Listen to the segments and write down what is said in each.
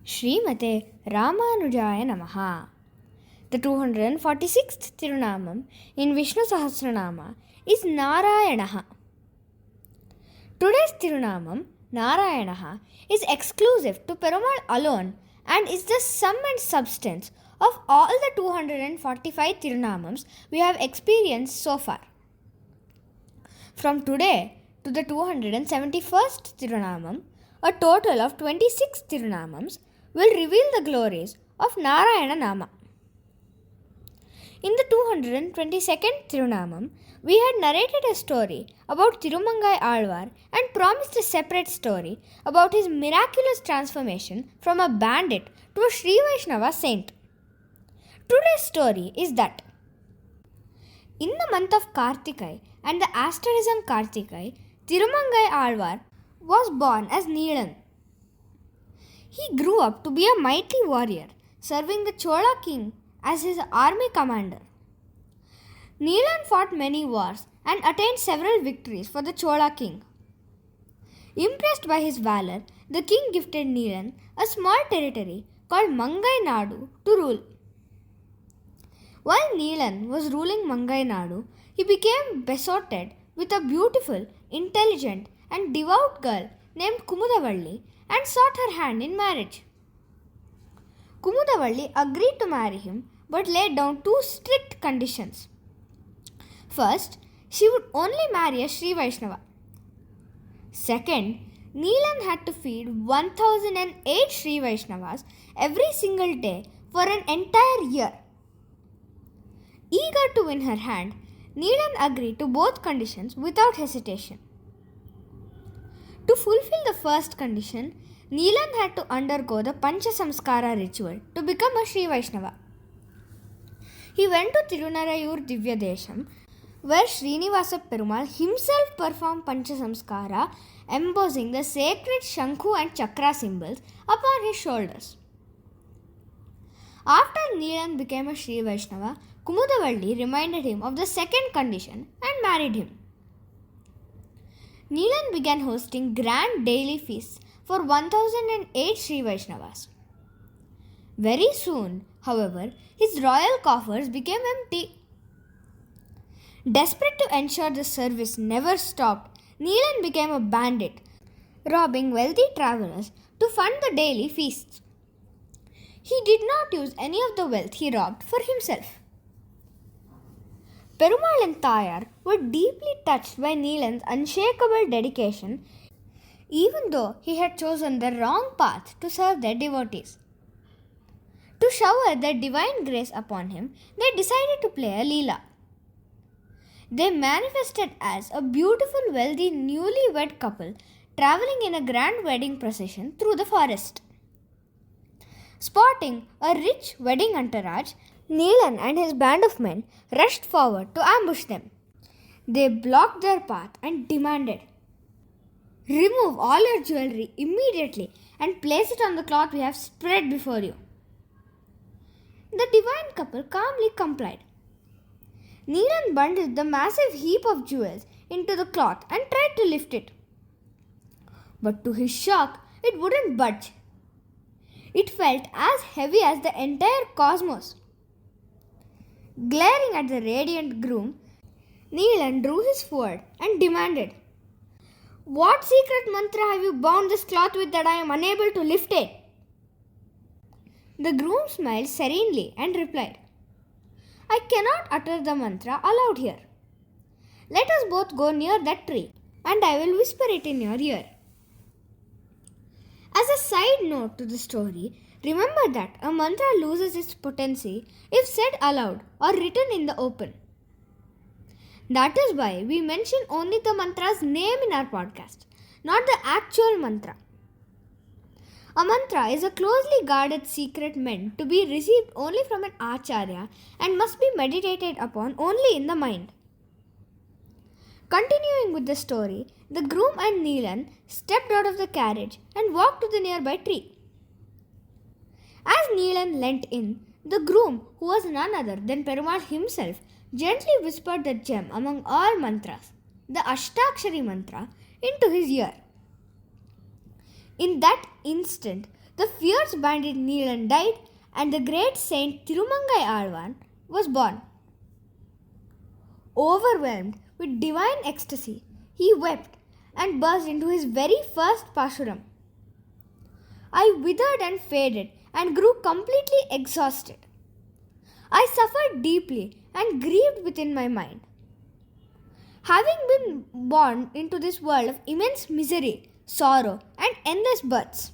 Srimate Ramanujaya Namaha. The 246th thirunaamam in Vishnusahsranama is Narayanaha. Today's thirunaamam, Narayanaha, is exclusive to Perumal alone and is the sum and substance of all the 245 thirunaamams we have experienced so far. From today to the 271st thirunaamam, a total of 26 thirunaamams will reveal the glories of Narayanaha. In the 222nd thirunaamam, we had narrated a story about Thirumangai Alvar and promised a separate story about his miraculous transformation from a bandit to a Sri Vaishnava saint. Today's story is that in the month of Kartikai and the asterism Kartikai, Thirumangai Alvar was born as Neelan. He grew up to be a mighty warrior, serving the Chola king as his army commander. Neelan fought many wars and attained several victories for the Chola king. Impressed by his valor, the king gifted Neelan a small territory called Mangai Nadu to rule. While Neelan was ruling Mangai Nadu, he became besotted with a beautiful, intelligent, and devout girl named Kumudavalli and sought her hand in marriage. Kumudavalli agreed to marry him but laid down two strict conditions. First, she would only marry a Sri Vaishnava. Second, Neelan had to feed 1008 Sri Vaishnavas every single day for an entire year. Eager to win her hand, Neelan agreed to both conditions without hesitation. To fulfill the first condition, Neelan had to undergo the Pancha Samskara ritual to become a Sri Vaishnava. He went to Tirunarayur Divyadesham, where Srinivasa Perumal himself performed Pancha Samskara, embossing the sacred Shankhu and Chakra symbols upon his shoulders. After Neelan became a Sri Vaishnava, Kumudavalli reminded him of the second condition and married him. Neelan began hosting grand daily feasts for 1008 Sri Vaishnavas. Very soon, however, his royal coffers became empty. Desperate to ensure the service never stopped, Neelan became a bandit, robbing wealthy travelers to fund the daily feasts. He did not use any of the wealth he robbed for himself. Perumal and Tayar were deeply touched by Neelan's unshakable dedication, even though he had chosen the wrong path to serve their devotees. To shower their divine grace upon him, they decided to play a Leela. They manifested as a beautiful, wealthy, newly-wed couple traveling in a grand wedding procession through the forest. Spotting a rich wedding entourage, Neelan and his band of men rushed forward to ambush them. They blocked their path and demanded, "Remove all your jewelry immediately and place it on the cloth we have spread before you." The divine couple calmly complied. Neelan bundled the massive heap of jewels into the cloth and tried to lift it. But to his shock, it wouldn't budge. It felt as heavy as the entire cosmos. Glaring at the radiant groom, Neelan drew his sword and demanded, "What secret mantra have you bound this cloth with that I am unable to lift it?" The groom smiled serenely and replied, "I cannot utter the mantra aloud here. Let us both go near that tree and I will whisper it in your ear." As a side note to the story, remember that a mantra loses its potency if said aloud or written in the open. That is why we mention only the mantra's name in our podcast, not the actual mantra. A mantra is a closely guarded secret meant to be received only from an acharya and must be meditated upon only in the mind. Continuing with the story, the groom and Neelan stepped out of the carriage and walked to the nearby tree. As Neelan leant in, the groom, who was none other than Perumal himself, gently whispered the gem among all mantras, the Ashtakshari mantra, into his ear. In that instant, the fierce bandit Neelan died and the great saint Thirumangai Alvan was born. Overwhelmed with divine ecstasy, he wept and burst into his very first Pashuram. I withered and faded and grew completely exhausted. I suffered deeply and grieved within my mind. Having been born into this world of immense misery, sorrow, and endless births.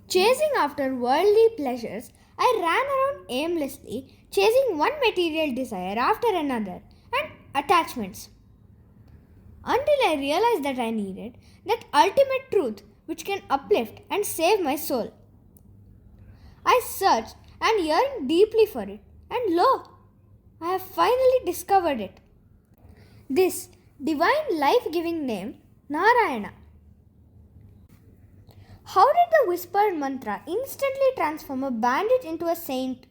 Chasing after worldly pleasures, I ran around aimlessly, chasing one material desire after another and attachments. Until I realized that I needed that ultimate truth which can uplift and save my soul. I searched and yearned deeply for it, and lo, I have finally discovered it. This divine life-giving name, Narayana. How did the whispered mantra instantly transform a bandit into a saint?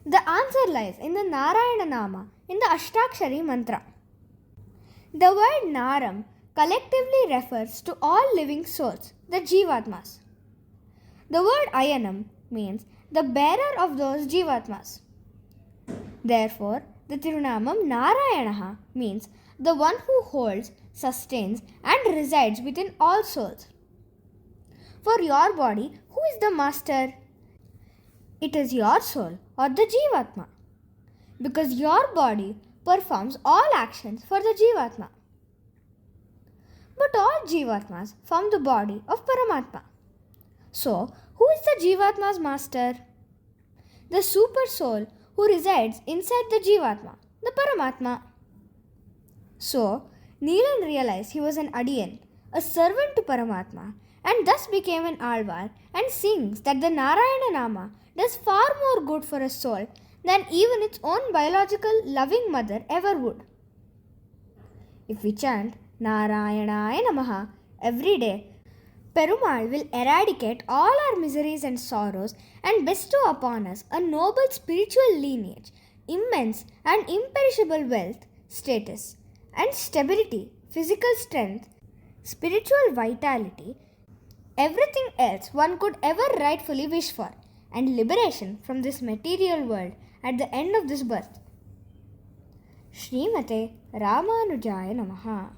The answer lies in the Narayanaha in the Ashtakshari mantra. The word Naram collectively refers to all living souls, the Jivatmas. The word Ayanam means the bearer of those Jivatmas. Therefore, the thirunaamam Narayanaha means the one who holds, sustains and resides within all souls. For your body, who is the master? It is your soul or the Jivatma, because your body performs all actions for the Jivatma. But all Jivatmas form the body of Paramatma. So, who is the Jivatma's master? The super soul who resides inside the Jivatma, the Paramatma. So, Neelan realized he was an Adiyan, a servant to Paramatma, and thus became an Alvar and sings that the Narayana does far more good for a soul than even its own biological loving mother ever would. If we chant Narayanaha every day, Perumal will eradicate all our miseries and sorrows and bestow upon us a noble spiritual lineage, immense and imperishable wealth, status, and stability, physical strength, spiritual vitality, everything else one could ever rightfully wish for, and liberation from this material world at the end of this birth. Srimate Ramanujaya Namaha.